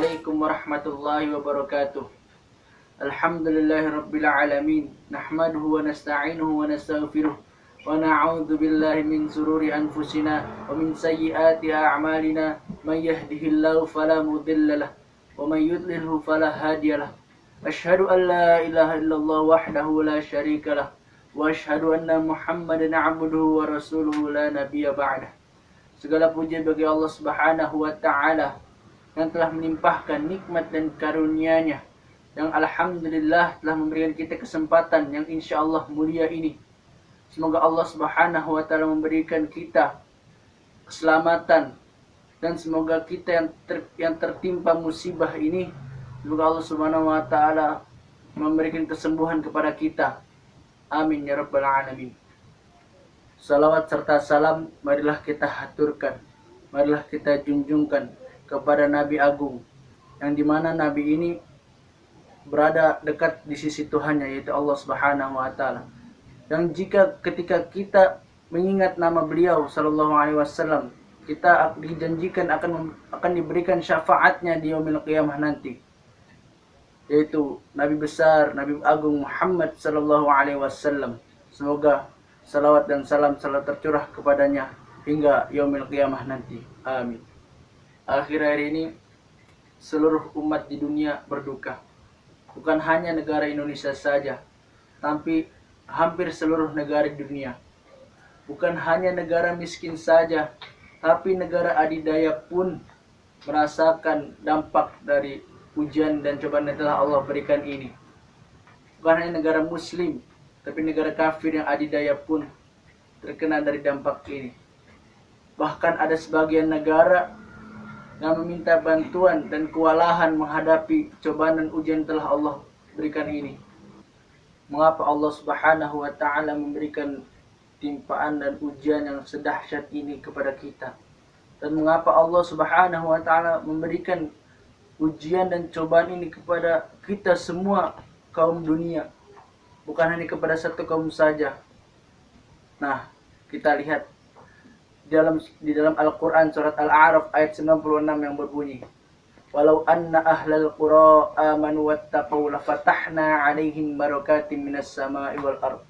Assalamualaikum warahmatullahi wabarakatuh. Alhamdulillahirabbil alamin. Nahmaduhu wa nasta'inuhu wa nastaghfiruh. Wa na'udzu billahi min sururi anfusina wa min sayyiati a'malina. May yahdihillahu fala mudilla lahu wa may yudlilhu fala hadiyalah. Asyhadu an la ilaha illallah wahdahu la syarika lah wa asyhadu anna Muhammadan 'abduhu wa rasuluhu la nabiyya ba'dah. Segala puji bagi Allah Subhanahu wa taala yang telah melimpahkan nikmat dan karunia-Nya, yang alhamdulillah telah memberikan kita kesempatan yang insya Allah mulia ini. Semoga Allah Subhanahu wa taala memberikan kita keselamatan, dan semoga kita yang tertimpa musibah ini, semoga Allah Subhanahu wa taala memberikan kesembuhan kepada kita. Amin ya rabbal alamin. Salawat serta salam marilah kita haturkan, marilah kita junjungkan kepada Nabi Agung, yang dimana Nabi ini berada dekat di sisi Tuhannya, yaitu Allah Subhanahu wa taala. Dan ketika kita mengingat nama beliau sallallahu alaihi wasallam, kita dijanjikan akan diberikan syafaatnya di yaumil qiyamah nanti, yaitu Nabi besar, Nabi Agung Muhammad sallallahu alaihi wasallam. Semoga salawat dan salam selalu tercurah kepadanya hingga yaumil qiyamah nanti. Amin. Akhir-akhir ini seluruh umat di dunia berduka. Bukan hanya negara Indonesia saja, tapi hampir seluruh negara di dunia. Bukan hanya negara miskin saja, tapi negara adidaya pun merasakan dampak dari ujian dan cobaan yang telah Allah berikan ini. Bukan hanya negara muslim, tapi negara kafir yang adidaya pun terkena dari dampak ini. Bahkan ada sebagian negara yang meminta bantuan dan kewalahan menghadapi cobaan dan ujian telah Allah berikan ini. Mengapa Allah Subhanahu wa taala memberikan timpaan dan ujian yang sedahsyat ini kepada kita? Dan mengapa Allah Subhanahu wa taala memberikan ujian dan cobaan ini kepada kita semua kaum dunia, bukan hanya kepada satu kaum saja? Nah, kita lihat di dalam Al-Quran surat Al-A'raf ayat 96 yang berbunyi, walau anna ahlal qura amanu wattaqau lafatahna 'alaihim barakatim minas sama'i wal ard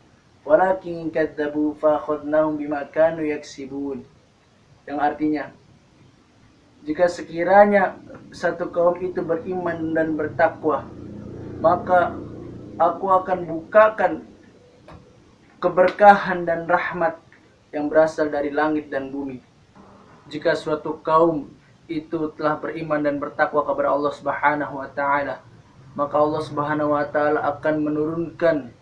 walakin kadzabu fa'akhadnahum bima kanu yaksibun. Yang artinya, jika sekiranya satu kaum itu beriman dan bertakwa, maka aku akan bukakan keberkahan dan rahmat yang berasal dari langit dan bumi. Jika suatu kaum itu telah beriman dan bertakwa kepada Allah Subhanahu wa taala, maka Allah Subhanahu wa taala akan menurunkan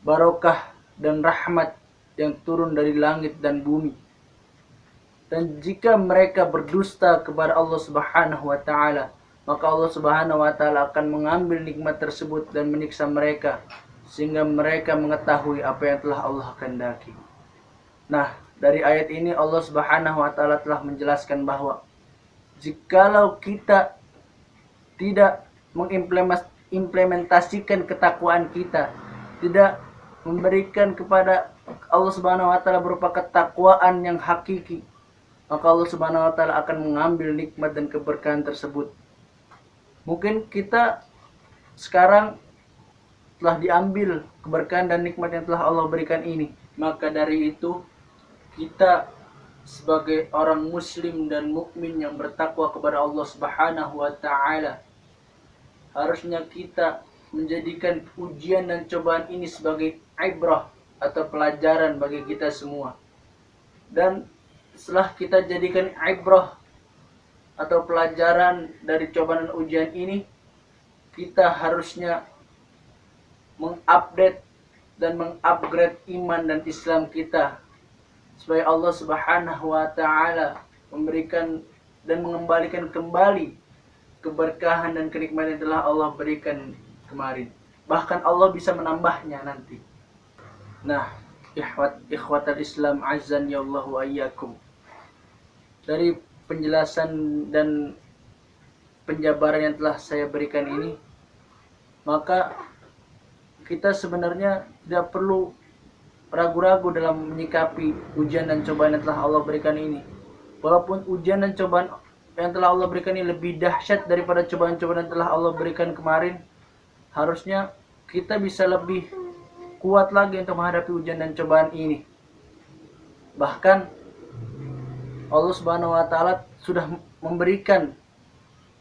barokah dan rahmat yang turun dari langit dan bumi. Dan jika mereka berdusta kepada Allah Subhanahu wa taala, maka Allah Subhanahu wa taala akan mengambil nikmat tersebut dan menyiksa mereka, sehingga mereka mengetahui apa yang telah Allah kehendaki. Nah, dari ayat ini Allah Subhanahu wa taala telah menjelaskan bahwa jikalau kita tidak mengimplementasikan ketakwaan kita, tidak memberikan kepada Allah Subhanahu wa taala berupa ketakwaan yang hakiki, maka Allah Subhanahu wa taala akan mengambil nikmat dan keberkahan tersebut. Mungkin kita sekarang telah diambil keberkahan dan nikmat yang telah Allah berikan ini. Maka dari itu, kita sebagai orang muslim dan mukmin yang bertakwa kepada Allah Subhanahu wa taala, harusnya kita menjadikan ujian dan cobaan ini sebagai ibrah atau pelajaran bagi kita semua. Dan setelah kita jadikan ibrah atau pelajaran dari cobaan dan ujian ini, kita harusnya mengupdate dan mengupgrade iman dan Islam kita, supaya Allah Subhanahu wa taala memberikan dan mengembalikan kembali keberkahan dan kenikmatan yang telah Allah berikan kemarin. Bahkan Allah bisa menambahnya nanti. Nah, ikhwatal Islam azan ya Allah wa iyyakum. Dari penjelasan dan penjabaran yang telah saya berikan ini, maka kita sebenarnya tidak perlu ragu-ragu dalam menyikapi ujian dan cobaan yang telah Allah berikan ini. Walaupun ujian dan cobaan yang telah Allah berikan ini lebih dahsyat daripada cobaan-cobaan yang telah Allah berikan kemarin, harusnya kita bisa lebih kuat lagi untuk menghadapi ujian dan cobaan ini. Bahkan Allah Subhanahu wa taala sudah memberikan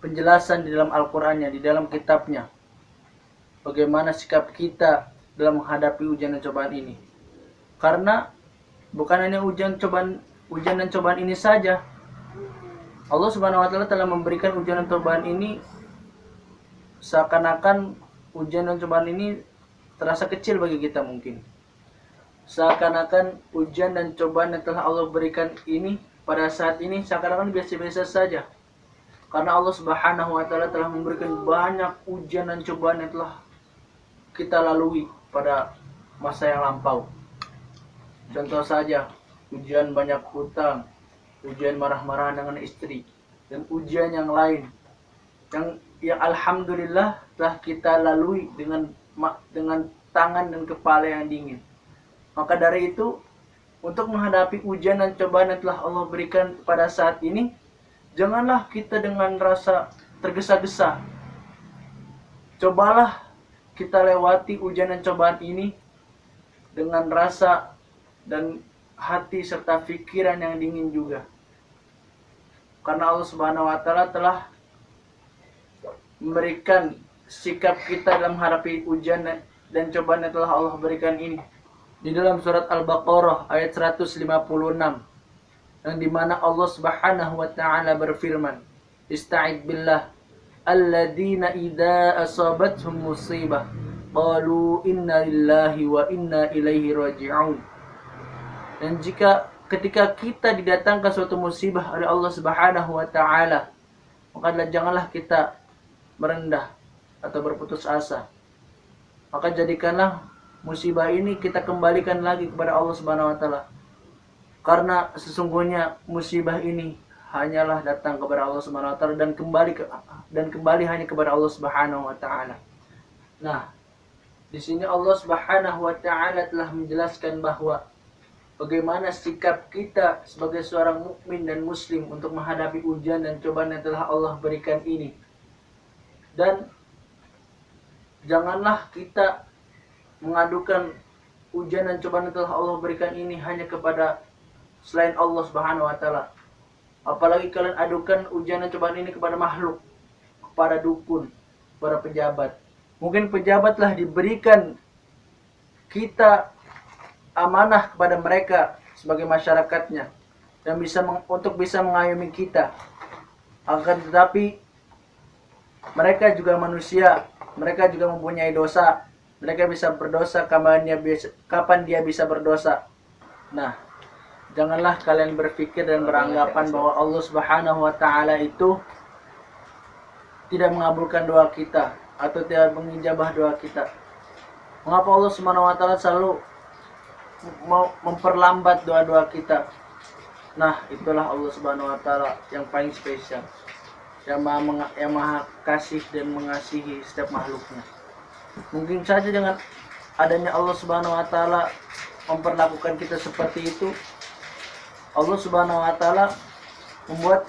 penjelasan di dalam Al-Qur'annya, di dalam kitabnya, bagaimana sikap kita dalam menghadapi ujian dan cobaan ini. Karena bukan hanya ujian dan cobaan ini saja, Allah Subhanahu wa taala telah memberikan ujian dan cobaan ini seakan-akan ujian dan cobaan ini terasa kecil bagi kita mungkin. Seakan-akan ujian dan cobaan yang telah Allah berikan ini pada saat ini seakan-akan biasa-biasa saja. Karena Allah Subhanahu wa taala telah memberikan banyak ujian dan cobaan yang telah kita lalui pada masa yang lampau. Contoh saja, ujian banyak hutang, ujian marah-marah dengan istri, dan ujian yang lain yang alhamdulillah telah kita lalui dengan tangan dan kepala yang dingin. Maka dari itu, untuk menghadapi ujian dan cobaan yang telah Allah berikan pada saat ini, janganlah kita dengan rasa tergesa-gesa. Cobalah kita lewati ujian dan cobaan ini dengan rasa dan hati serta pikiran yang dingin juga. Karena Allah Subhanahu wa taala telah memberikan sikap kita dalam menghadapi ujian dan cobaan yang telah Allah berikan ini. Di dalam surat Al-Baqarah ayat 156, yang dimana Allah Subhanahu wa taala berfirman, "Ista'id billah alladzina idza asabathum musibah qalu inna lillahi wa inna ilaihi raji'un." Dan ketika kita didatangkan suatu musibah oleh Allah Subhanahu wa taala, maka janganlah kita merendah atau berputus asa. Maka jadikanlah musibah ini kita kembalikan lagi kepada Allah Subhanahu wa taala. Karena sesungguhnya musibah ini hanyalah datang kepada Allah Subhanahu wa taala dan kembali hanya kepada Allah Subhanahu wa taala. Nah, di sini Allah Subhanahu wa taala telah menjelaskan bahwa bagaimana sikap kita sebagai seorang mukmin dan muslim untuk menghadapi ujian dan cobaan yang telah Allah berikan ini. Dan janganlah kita mengadukan ujian dan cobaan yang telah Allah berikan ini hanya kepada selain Allah Subhanahu wa taala. Apalagi kalian adukan ujian dan cobaan ini kepada makhluk, kepada dukun, kepada pejabat. Mungkin pejabatlah diberikan kita amanah kepada mereka sebagai masyarakatnya dan untuk bisa mengayomi kita. Akan tetapi mereka juga manusia, mereka juga mempunyai dosa. Mereka bisa berdosa kapan dia bisa berdosa. Nah, janganlah kalian berpikir dan beranggapan bahwa Allah Subhanahu wa taala itu tidak mengabulkan doa kita atau tidak mengijabah doa kita. Mengapa Allah Subhanahu wa taala selalu mau memperlambat doa-doa kita? Nah, itulah Allah Subhanahu wa taala yang paling spesial, yang maha kasih dan mengasihi setiap makhluknya. Mungkin saja dengan adanya Allah Subhanahu wa taala memperlakukan kita seperti itu, Allah Subhanahu wa taala membuat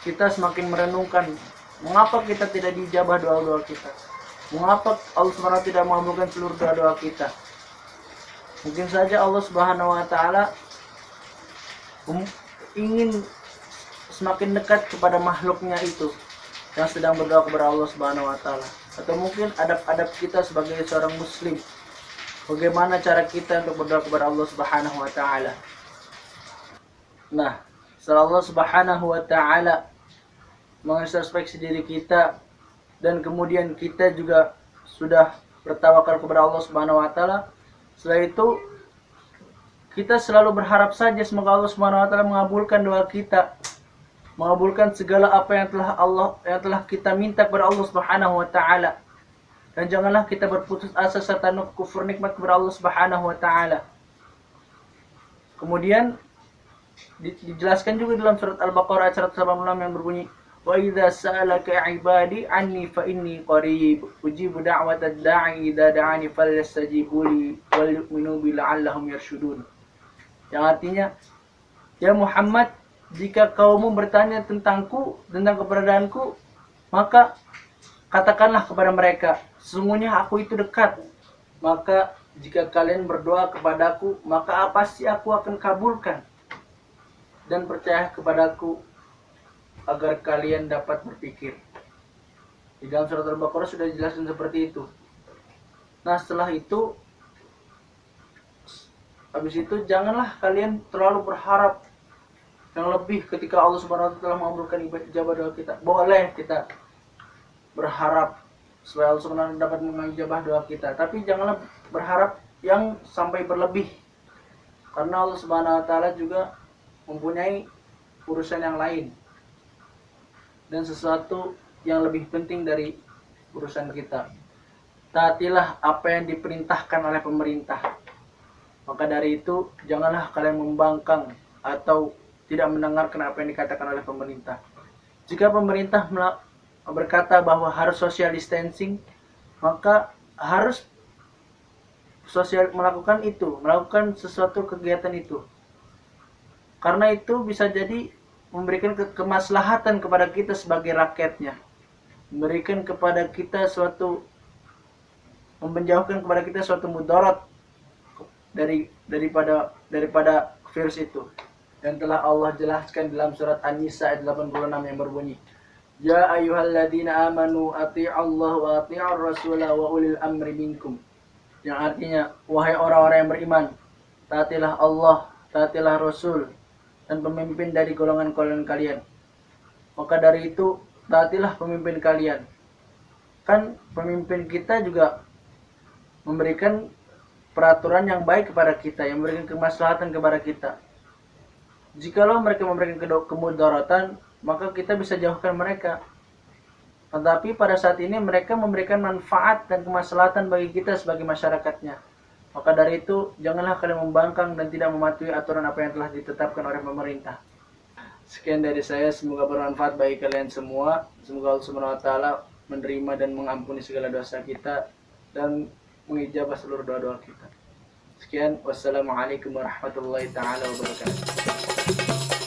kita semakin merenungkan mengapa kita tidak dijabah doa-doa kita. Mengapa Allah Subhanahu wa taala tidak mengabulkan seluruh doa-doa kita. Mungkin saja Allah Subhanahu wa taala ingin semakin dekat kepada makhluknya itu yang sedang berdoa kepada Allah Subhanahu wa taala. Atau mungkin adab-adab kita sebagai seorang muslim, bagaimana cara kita untuk berdoa kepada Allah Subhanahu wa taala. Nah, setelah Allah Subhanahu wa taala mengintrospeksi diri kita dan kemudian kita juga sudah bertawakal kepada Allah Subhanahu wa taala, setelah itu kita selalu berharap saja semoga Allah Subhanahu wa taala mengabulkan doa kita, mengabulkan segala apa yang telah kita minta kepada Allah Subhanahu wa taala. Dan janganlah kita berputus asa serta kufur nikmat kepada Allah Subhanahu wa taala. Kemudian dijelaskan juga dalam surat Al-Baqarah ayat 186 yang berbunyi, "Wa idza sa'alaka 'ibadi 'anni fa inni qarib ujibu da'watad da'i idza da'ani falyastajibu li wal yu'minu bi la'allahum yarshudun." Yang artinya, ya Muhammad, jika kaummu bertanya tentangku, tentang keberadaanku, maka katakanlah kepada mereka, sesungguhnya aku itu dekat. Maka jika kalian berdoa kepadaku, maka pasti aku akan kabulkan. Dan percaya kepadaku agar kalian dapat berpikir. Di dalam surat Al-Baqarah sudah dijelaskan seperti itu. Nah, setelah itu, habis itu janganlah kalian terlalu berharap yang lebih ketika Allah Subhanahu wa taala mengabulkan ijabah doa kita. Boleh kita berharap supaya Allah Subhanahu wa taala dapat mengijabah doa kita, tapi janganlah berharap yang sampai berlebih. Karena Allah Subhanahu wa taala juga mempunyai urusan yang lain dan sesuatu yang lebih penting dari urusan kita. Taatilah apa yang diperintahkan oleh pemerintah. Maka dari itu janganlah kalian membangkang atau tidak mendengarkan apa yang dikatakan oleh pemerintah. Jika pemerintah berkata bahwa harus social distancing, maka harus melakukan itu, melakukan sesuatu kegiatan itu. Karena itu bisa jadi memberikan kemaslahatan kepada kita sebagai rakyatnya, memberikan kepada kita menjauhkan kepada kita suatu mudarat daripada virus itu. Dan telah Allah jelaskan dalam surat An-Nisa ayat 86 yang berbunyi, Ya ayyuhalladzina amanu athi'allaha wa athi'ar rasula wa ulil amri minkum. Yang artinya, wahai orang-orang yang beriman, taatilah Allah, taatilah Rasul, dan pemimpin dari golongan-golongan kalian. Maka dari itu, taatilah pemimpin kalian. Kan pemimpin kita juga memberikan peraturan yang baik kepada kita, yang memberikan kemaslahatan kepada kita. Jikalau mereka memberikan kemudaratan, maka kita bisa jauhkan mereka. Tetapi pada saat ini mereka memberikan manfaat dan kemaslahatan bagi kita sebagai masyarakatnya. Maka dari itu, janganlah kalian membangkang dan tidak mematuhi aturan apa yang telah ditetapkan oleh pemerintah. Sekian dari saya, semoga bermanfaat bagi kalian semua. Semoga Allah Subhanahu wa taala menerima dan mengampuni segala dosa kita dan mengijabah seluruh doa-doa kita. Sekian, wassalamualaikum warahmatullahi taala wabarakatuh.